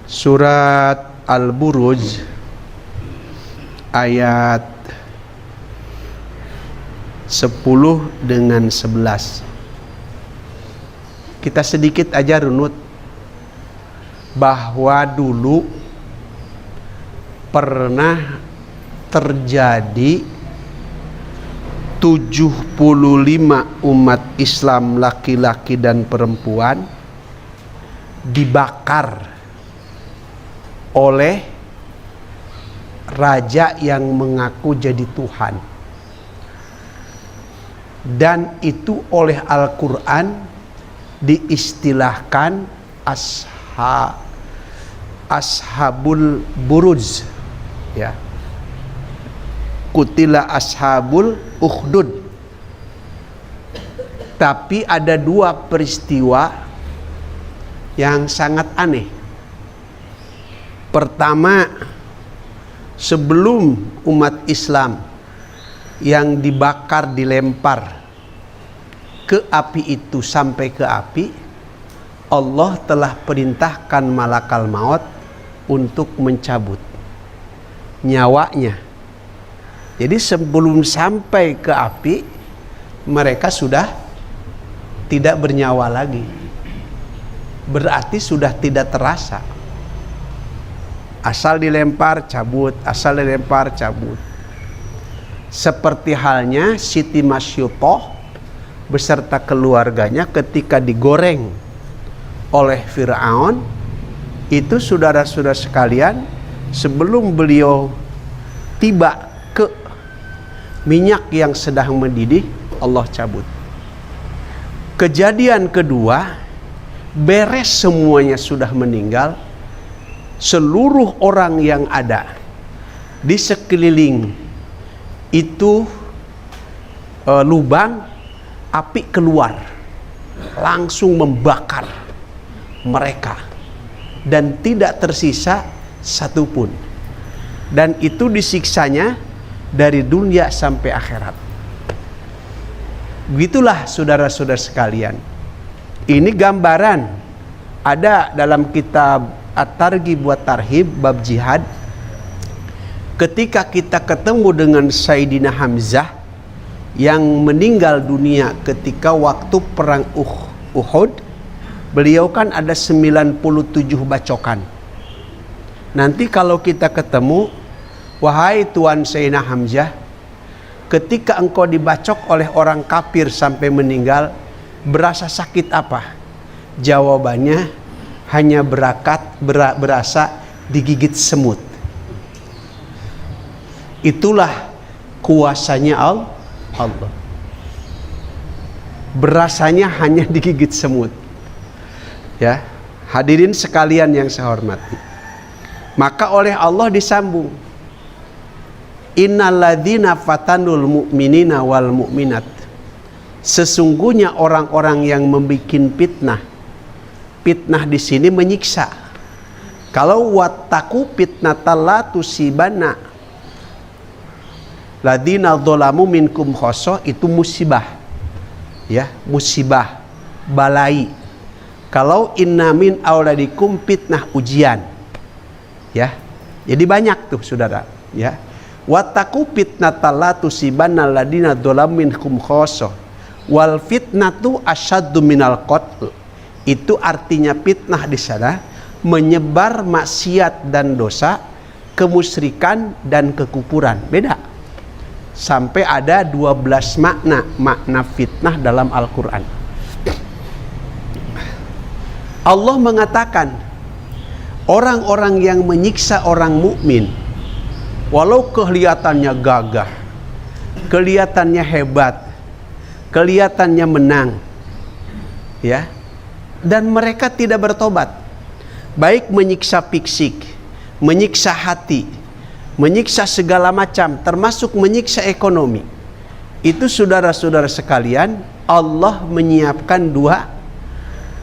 Surat Al-Buruj ayat 10 dengan 11. Kita sedikit aja runut bahwa dulu pernah terjadi 75 umat Islam laki-laki dan perempuan dibakar oleh raja yang mengaku jadi Tuhan, dan itu oleh Al-Quran diistilahkan ashabul buruj, ya, kutila ashabul ukhdud. Tapi ada dua peristiwa yang sangat aneh. Pertama, sebelum umat Islam yang dibakar, dilempar ke api itu sampai ke api, Allah telah perintahkan malakal maut untuk mencabut nyawanya. Jadi sebelum sampai ke api, mereka sudah tidak bernyawa lagi. Berarti sudah tidak terasa. Asal dilempar cabut, asal dilempar cabut. Seperti halnya Siti Masyutoh beserta keluarganya ketika digoreng oleh Fir'aun, itu saudara-saudara sekalian, sebelum beliau tiba ke minyak yang sedang mendidih, Allah cabut. Kejadian kedua, beres semuanya sudah meninggal, seluruh orang yang ada di sekeliling itu lubang, api keluar langsung membakar mereka dan tidak tersisa satupun, dan itu disiksanya dari dunia sampai akhirat. Begitulah saudara-saudara sekalian, ini gambaran ada dalam kitab At-Targhib wa Tarhib bab jihad. Ketika kita ketemu dengan Sayyidina Hamzah yang meninggal dunia ketika waktu perang Uhud, beliau kan ada 97 bacokan. Nanti kalau kita ketemu, wahai Tuan Sayyidina Hamzah, ketika engkau dibacok oleh orang kafir sampai meninggal, berasa sakit apa? Jawabannya hanya berasa digigit semut. Itulah kuasanya Allah. Berasanya hanya digigit semut. Ya, hadirin sekalian yang saya hormati. Maka oleh Allah disambung, innalladzina fatanul mu'minina wal mu'minat. Sesungguhnya orang-orang yang membuat fitnah. Fitnah di sini menyiksa. Kalau wattaqu fitnatal la tusibanna ladzina dzalamu minkum khosoh, itu musibah. Ya, musibah, balai. Kalau inna min auladikum fitnah, ujian. Ya. Jadi banyak tuh saudara, ya. Wattaqu fitnatal la tusibanna ladzina dzalamu minkum khosoh wal fitnatu asyaddu minal qatl. Itu artinya fitnah di sana menyebar maksiat dan dosa, kemusyrikan dan kekufuran. Beda. Sampai ada 12 makna fitnah dalam Al-Quran. Allah mengatakan orang-orang yang menyiksa orang mukmin, walau kelihatannya gagah, kelihatannya hebat, kelihatannya menang, ya, dan mereka tidak bertobat, baik menyiksa fisik, menyiksa hati, menyiksa segala macam, termasuk menyiksa ekonomi. Itu saudara-saudara sekalian, Allah menyiapkan dua,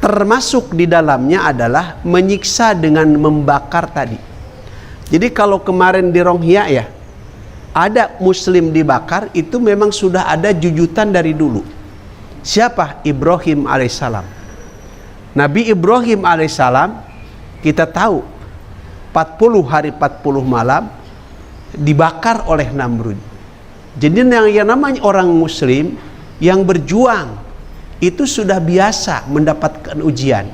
termasuk di dalamnya adalah menyiksa dengan membakar tadi. Jadi kalau kemarin di Rohingya, ya, ada muslim dibakar, itu memang sudah ada jujutan dari dulu. Siapa? Ibrahim alaihissalam. Nabi Ibrahim alaihissalam, kita tahu 40 hari 40 malam dibakar oleh Namrud. Jadi yang namanya orang muslim yang berjuang itu sudah biasa mendapatkan ujian.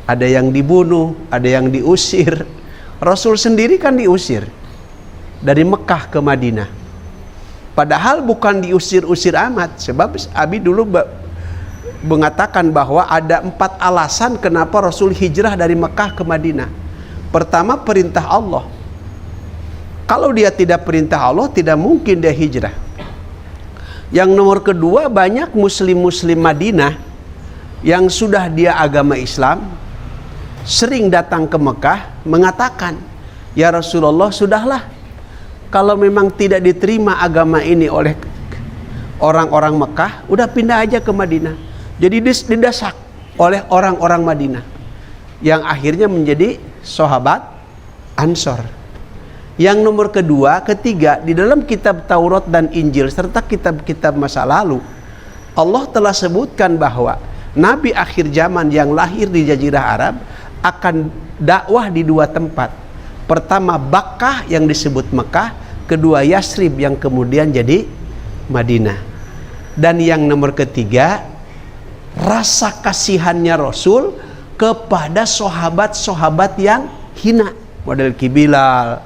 Ada yang dibunuh, ada yang diusir. Rasul sendiri kan diusir dari Mekah ke Madinah. Padahal bukan diusir-usir amat, sebab Abi dulu mengatakan bahwa ada 4 alasan kenapa Rasul hijrah dari Mekah ke Madinah. Pertama, perintah Allah. Kalau dia tidak perintah Allah, tidak mungkin dia hijrah. Yang nomor kedua, banyak muslim-muslim Madinah yang sudah dia agama Islam sering datang ke Mekah mengatakan, ya Rasulullah, sudahlah, kalau memang tidak diterima agama ini oleh orang-orang Mekah, udah pindah aja ke Madinah. Jadi didasak oleh orang-orang Madinah yang akhirnya menjadi sahabat Ansor. Yang nomor kedua, ketiga, di dalam kitab Taurat dan Injil serta kitab-kitab masa lalu, Allah telah sebutkan bahwa Nabi akhir zaman yang lahir di Jazirah Arab akan dakwah di 2 tempat. Pertama Bakkah yang disebut Mekah, kedua Yasrib yang kemudian jadi Madinah. Dan yang nomor ketiga, rasa kasihannya Rasul kepada sahabat-sahabat yang hina, model Ki Bilal,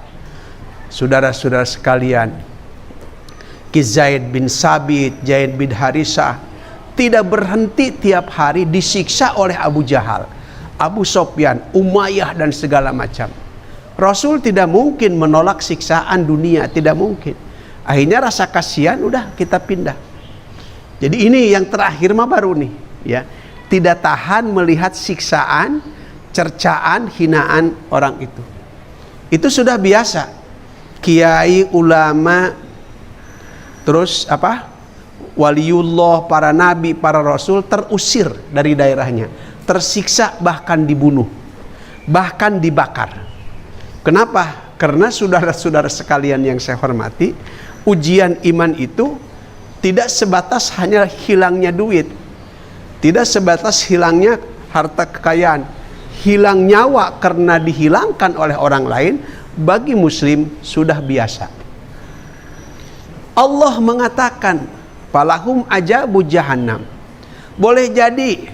saudara-saudara sekalian, Ki Zaid bin Sabit, Zaid bin Harisah, tidak berhenti tiap hari disiksa oleh Abu Jahal, Abu Sofyan, Umayyah dan segala macam. Rasul tidak mungkin menolak siksaan dunia, tidak mungkin. Akhirnya rasa kasihan, udah kita pindah. Jadi ini yang terakhir mah baru nih, ya. Tidak tahan melihat siksaan, cercaan, hinaan orang itu. Itu sudah biasa. Kiai, ulama, terus waliullah, para nabi, para rasul terusir dari daerahnya, tersiksa, bahkan dibunuh, bahkan dibakar. Kenapa? Karena saudara-saudara sekalian yang saya hormati, ujian iman itu tidak sebatas hanya hilangnya duit, tidak sebatas hilangnya harta kekayaan, hilang nyawa karena dihilangkan oleh orang lain. Bagi muslim sudah biasa. Allah mengatakan, falahum ajabu jahannam. Boleh jadi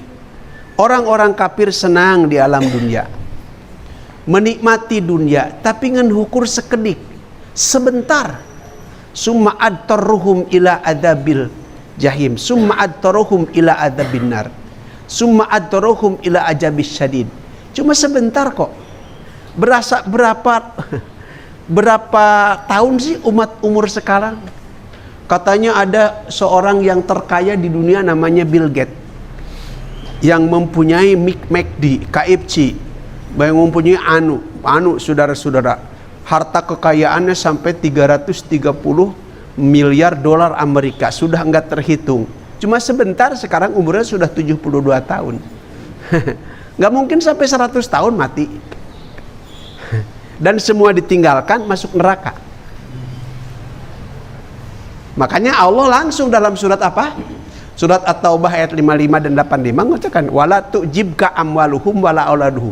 orang-orang kafir senang di alam dunia, menikmati dunia, tapi ngan hukur sekedik, sebentar. Summa adtarruhum ila adabil jahim, summa adtarruhum ila adabin nar, summa adtarruhum ila ajabis syadid. Cuma sebentar kok. Berapa tahun sih umat umur sekarang? Katanya ada seorang yang terkaya di dunia namanya Bill Gates, yang mempunyai McD, KFC, yang mempunyai saudara-saudara, harta kekayaannya sampai 330 miliar dolar Amerika, sudah enggak terhitung. Cuma sebentar, sekarang umurnya sudah 72 tahun. Nggak mungkin sampai 100 tahun mati. Dan semua ditinggalkan, masuk neraka. Makanya Allah langsung dalam surat apa? Surat At-Taubah ayat 55 dan 85 mengatakan, wala tu'jibka amwaluhum wala auladuhum.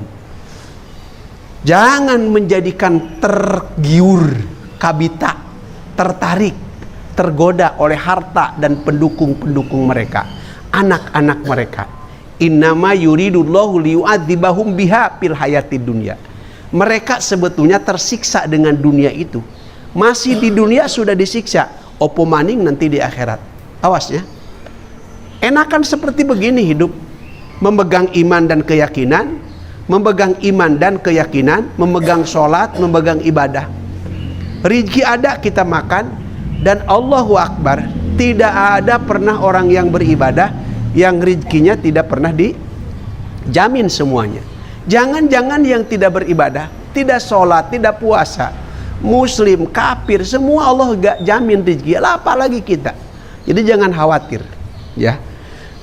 Jangan menjadikan tergiur, kabita, tertarik, tergoda oleh harta dan pendukung-pendukung mereka, anak-anak mereka. Innama yuridullahu liyu'adzibahum biha fil hayatid dunya. Mereka sebetulnya tersiksa dengan dunia itu. Masih di dunia sudah disiksa, opo maning nanti di akhirat. Awas ya. Enakan seperti begini hidup, memegang iman dan keyakinan, memegang iman dan keyakinan, memegang sholat, memegang ibadah. Rizki ada, kita makan, dan Allahu Akbar, tidak ada pernah orang yang beribadah yang rizkinya tidak pernah dijamin semuanya. Jangan-jangan yang tidak beribadah, tidak sholat, tidak puasa, muslim, kafir, semua Allah gak jamin rezeki. Apalagi kita. Jadi jangan khawatir, ya.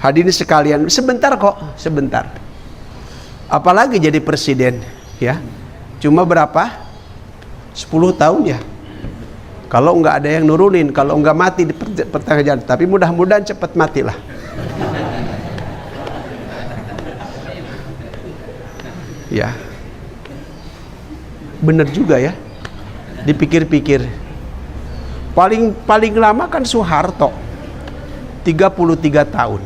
Hadirin sekalian, sebentar kok, sebentar. Apalagi jadi presiden, ya. Cuma berapa? 10 tahun ya. Kalau nggak ada yang nurunin, kalau nggak mati di pertengahan jalan. Tapi mudah-mudahan cepat matilah. Ya. Bener juga ya, dipikir-pikir. Paling lama kan Soeharto, 33 tahun.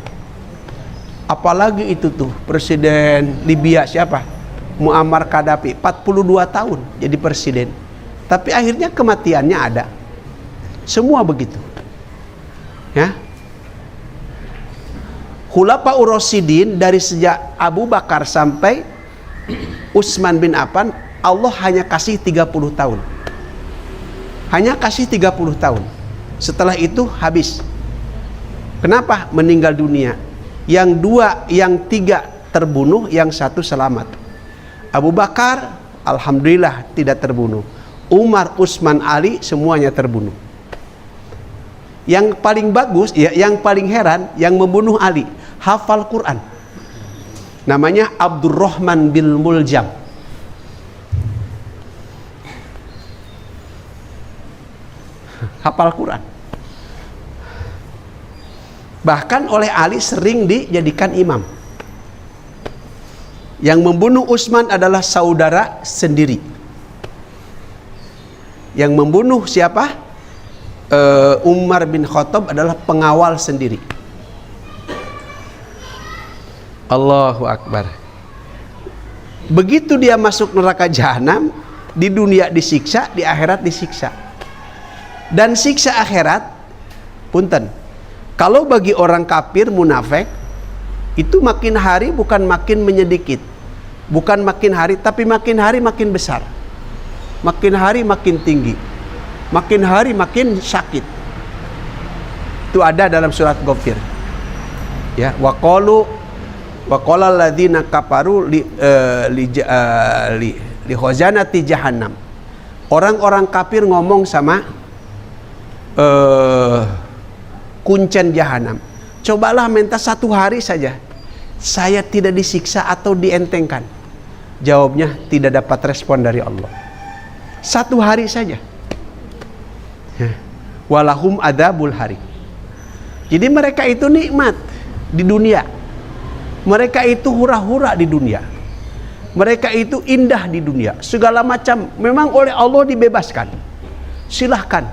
Apalagi itu tuh presiden Libya siapa? Muammar Gaddafi, 42 tahun jadi presiden. Tapi akhirnya kematiannya ada. Semua begitu. Ya. Khulafaur Rasyidin dari sejak Abu Bakar sampai Utsman bin Affan, Allah hanya kasih 30 tahun. Hanya kasih 30 tahun. Setelah itu habis. Kenapa? Meninggal dunia. Yang 2, yang 3 terbunuh, yang 1 selamat. Abu Bakar alhamdulillah tidak terbunuh. Umar, Utsman, Ali semuanya terbunuh. Yang paling bagus, ya, yang paling heran, yang membunuh Ali hafal Quran. Namanya Abdurrahman bin Muljam. Hafal Quran. Bahkan oleh Ali sering dijadikan imam. Yang membunuh Utsman adalah saudara sendiri. Yang membunuh siapa? Umar bin Khattab adalah pengawal sendiri. Allahu Akbar. Begitu dia masuk neraka jahanam, di dunia disiksa, di akhirat disiksa. Dan siksa akhirat, punten, kalau bagi orang kafir munafik, itu makin hari bukan makin menyedikit, bukan makin hari, tapi makin hari makin besar, makin hari makin tinggi, makin hari makin sakit. Itu ada dalam surat Ghafir. Ya, waqala alladzina kafaru li khazanati jahannam. Orang-orang kafir ngomong sama kuncen jahanam, cobalah minta 1 hari saja saya tidak disiksa atau dientengkan. Jawabnya tidak dapat respon dari Allah. 1 hari saja. Walahum adzabul hari. Jadi mereka itu nikmat di dunia. Mereka itu hura-hura di dunia. Mereka itu indah di dunia. Segala macam memang oleh Allah dibebaskan. Silahkan.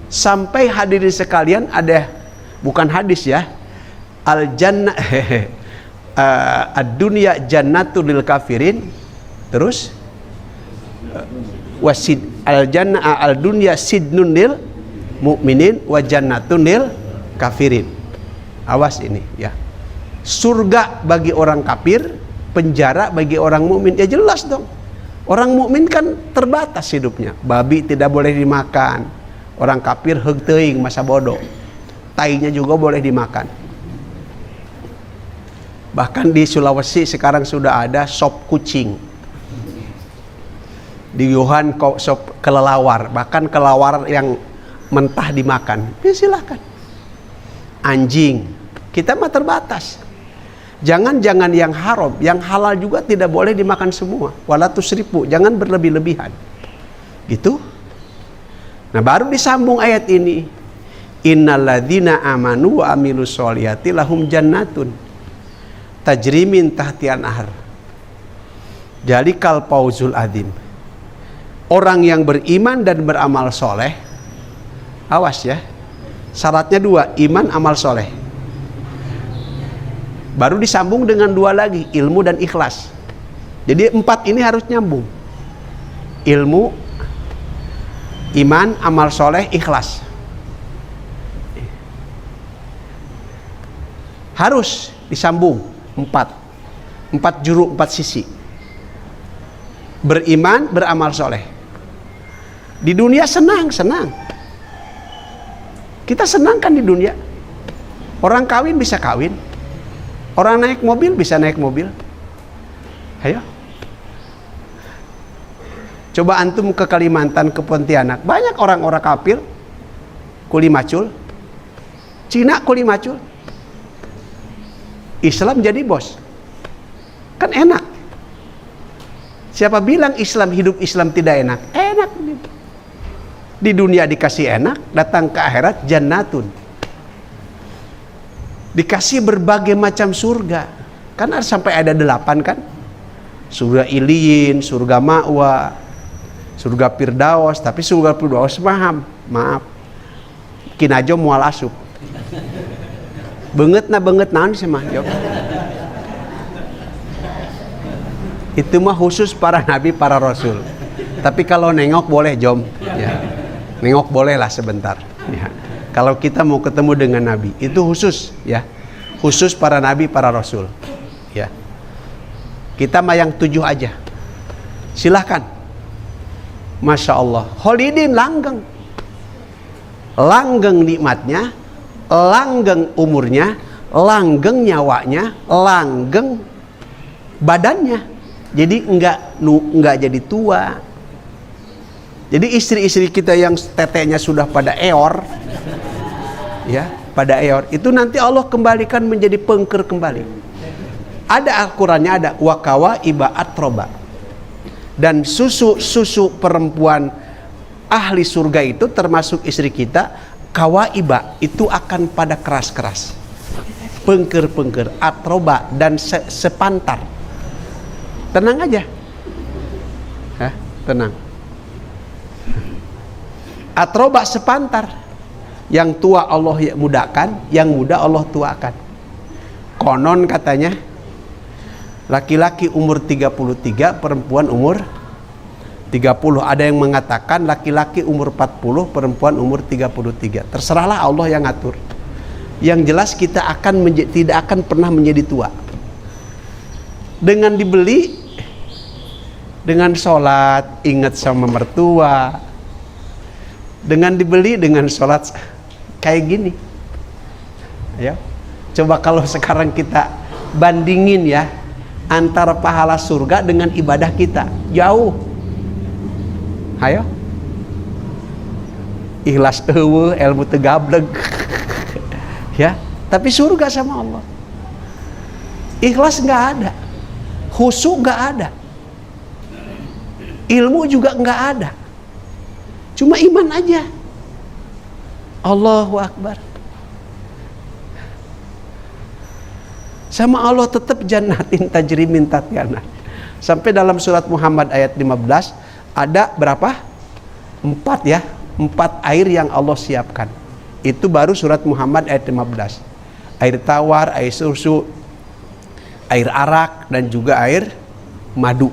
Sampai hadirin sekalian, ada bukan hadis ya, al jannah ad-dunya jannatul lil kafirin, terus wasid al jannah al dunya sidnun lil mukminin wa jannatun lil kafirin. Awas ini ya. Surga bagi orang kafir, penjara bagi orang mukmin. Ya jelas dong. Orang mukmin kan terbatas hidupnya. Babi tidak boleh dimakan. Orang kafir heug teuing masa bodoh. Tainya juga boleh dimakan. Bahkan di Sulawesi sekarang sudah ada sop kucing. Di Wuhan sop kelelawar, bahkan kelelawar yang mentah dimakan. Ya silahkan. Anjing, kita mah terbatas. Jangan-jangan yang haram, yang halal juga tidak boleh dimakan semua. Wala tusrifu, jangan berlebih-lebihan. Gitu. Nah, baru disambung ayat ini. Innalladzina amanu wa amilus sholihati lahum jannatun tajri min tahtiha nahar. Jadi kal fauzul adzim. Orang yang beriman dan beramal soleh, awas ya. Syaratnya 2, iman, amal soleh. Baru disambung dengan 2 lagi, ilmu dan ikhlas. Jadi 4 ini harus nyambung. Ilmu, iman, amal soleh, ikhlas. Harus disambung 4 juru, 4 sisi. Beriman, beramal soleh. Di dunia senang. Kita senang kan di dunia. Orang kawin bisa kawin. Orang naik mobil bisa naik mobil. Ayo. Coba antum ke Kalimantan, ke Pontianak, banyak orang-orang kafir kuli macul. Cina kuli macul. Islam jadi bos. Kan enak. Siapa bilang hidup Islam tidak enak? Enak. Di dunia dikasih enak, datang ke akhirat jannatun. Dikasih berbagai macam surga. Kan sampai ada 8 kan? Surga Iliyin, surga Ma'wa, Surga Firdaus, tapi surga Firdaus maaf. Kinajo moal asup. Banget naon sih mah. Itu mah khusus para nabi, para rasul. Tapi kalau nengok boleh Jom. Ya. Nengok boleh lah sebentar. Ya. Kalau kita mau ketemu dengan nabi, itu khusus ya. Khusus para nabi, para rasul. Ya. Kita mah yang 7 aja. Silahkan. Masya Allah. Khalidin langgeng. Langgeng nikmatnya, langgeng umurnya, langgeng nyawanya, langgeng badannya. Jadi enggak jadi tua. Jadi istri-istri kita yang teteknya sudah pada eor, ya, pada eor, itu nanti Allah kembalikan menjadi pengker kembali. Ada Al-Qur'annya, ada wakawa iba atroba. Dan susu perempuan ahli surga itu termasuk istri kita, kawaiba itu akan pada keras-keras, pengker-pengker, atroba dan sepantar. Tenang aja, tenang. Atroba sepantar, yang tua Allah mudahkan, yang muda Allah tuakan. Konon katanya laki-laki umur 33, perempuan umur 30. Ada yang mengatakan laki-laki umur 40, perempuan umur 33. Terserahlah Allah yang ngatur. Yang jelas kita tidak akan pernah menjadi tua. Dengan dibeli, dengan sholat, ingat sama mertua. Dengan dibeli, dengan sholat kayak gini. Ya. Coba kalau sekarang kita bandingin ya, antara pahala surga dengan ibadah kita, jauh. Ayo. Ikhlas eueuh, ilmu teu gablek. Ya, tapi surga sama Allah. Ikhlas enggak ada. Khusyuk enggak ada. Ilmu juga enggak ada. Cuma iman aja. Allahu Akbar. Sama Allah tetap jannatin tajri min tahtiha. Sampai dalam surat Muhammad ayat 15 ada berapa? 4 ya. 4 air yang Allah siapkan. Itu baru surat Muhammad ayat 15. Air tawar, air susu, air arak, dan juga air madu.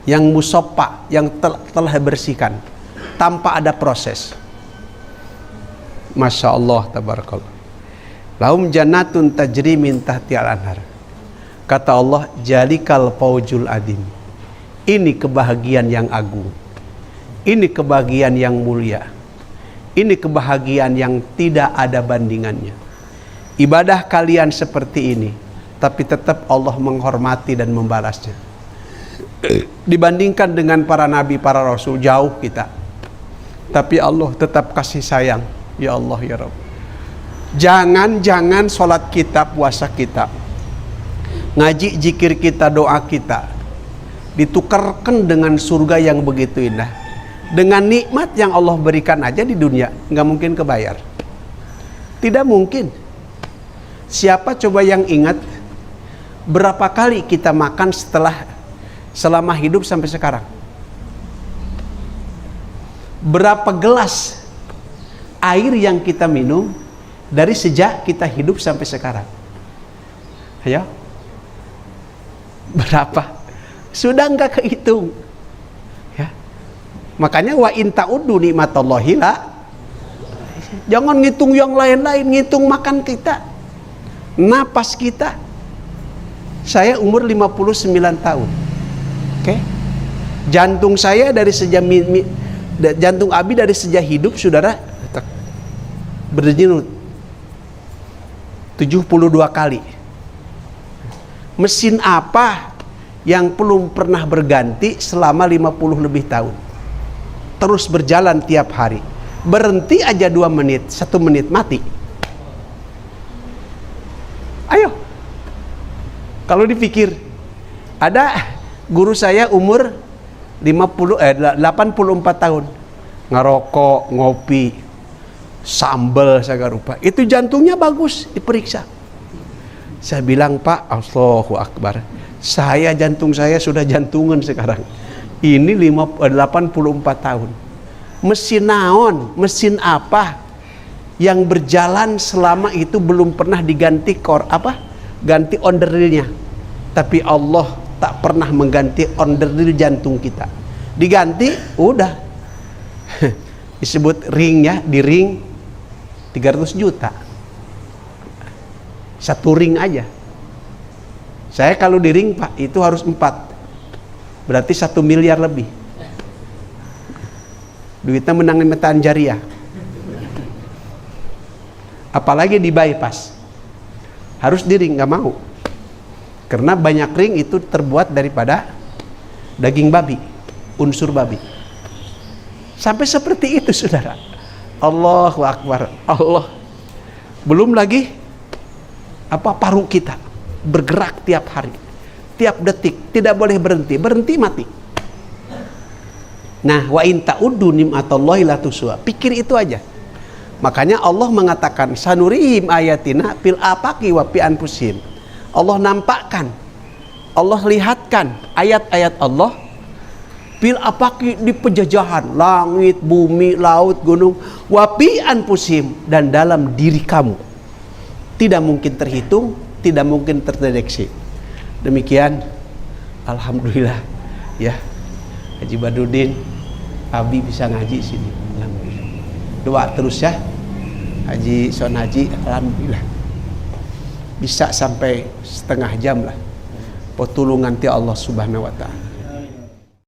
Yang musoppa, yang telah bersihkan. Tanpa ada proses. Masya Allah, tabarakallah. Lahum jannatun tajri min tahtiha al-anhar. Kata Allah, jalikal faujul adim. Ini kebahagiaan yang agung. Ini kebahagiaan yang mulia. Ini kebahagiaan yang tidak ada bandingannya. Ibadah kalian seperti ini, tapi tetap Allah menghormati dan membalasnya. Dibandingkan dengan para nabi, para rasul, jauh kita. Tapi Allah tetap kasih sayang. Ya Allah, ya Rabb. Jangan sholat kita, puasa kita, ngaji zikir kita, doa kita ditukarkan dengan surga yang begitu indah. Dengan nikmat yang Allah berikan aja di dunia, nggak mungkin kebayar. Tidak mungkin. Siapa coba yang ingat berapa kali kita makan selama hidup sampai sekarang? Berapa gelas air yang kita minum dari sejak kita hidup sampai sekarang? Ayo. Berapa? Sudah enggak kehitung. Ya. Makanya wa in ta'uddu nikmatallahi la. Jangan ngitung yang lain-lain, ngitung makan kita, napas kita. Saya umur 59 tahun. Oke. Jantung saya dari sejak jantung Abi dari sejak hidup, saudara, berdenyut 72 kali. Mesin apa yang belum pernah berganti selama 50 lebih tahun? Terus berjalan tiap hari. Berhenti aja 2 menit, 1 menit mati. Ayo. Kalau dipikir, ada guru saya umur 84 tahun. Ngerokok, ngopi, sambal segala rupa. Itu jantungnya bagus, diperiksa. Saya bilang, Pak, Allahu Akbar, jantung saya sudah jantungan sekarang. Ini 84 tahun. Mesin naon, mesin apa yang berjalan selama itu belum pernah diganti ganti onderdilnya. Tapi Allah tak pernah mengganti onderdil jantung kita. Diganti, udah. Disebut ringnya, di ring 300 juta. Satu ring aja. Saya kalau di ring Pak, itu harus 4. Berarti 1 miliar lebih. Duitnya menang metaan jariah. Apalagi di bypass. Harus di ring, nggak mau. Karena banyak ring itu terbuat daripada daging babi, unsur babi. Sampai seperti itu, saudara. Allahu Akbar. Allah. Belum lagi paru kita bergerak tiap hari, tiap detik, tidak boleh berhenti. Berhenti mati. Nah, wa in ta'uddu nim'atallahi la tuhsuha. Pikir itu aja. Makanya Allah mengatakan sanurihim ayatina fil afaqi wa fi anfusihim. Allah nampakkan, Allah lihatkan ayat-ayat Allah fil afaqi, di penjajahan langit, bumi, laut, gunung, wa fi anfusihim, dan dalam diri kamu. Tidak mungkin terhitung, tidak mungkin terdeteksi. Demikian, alhamdulillah ya, Haji Badudin, Abi bisa ngaji sini, alhamdulillah. Doa terus ya, Haji Son Haji, alhamdulillah bisa sampai setengah jam lah. Pertolongan ti Allah Subhanahu wa ta'ala.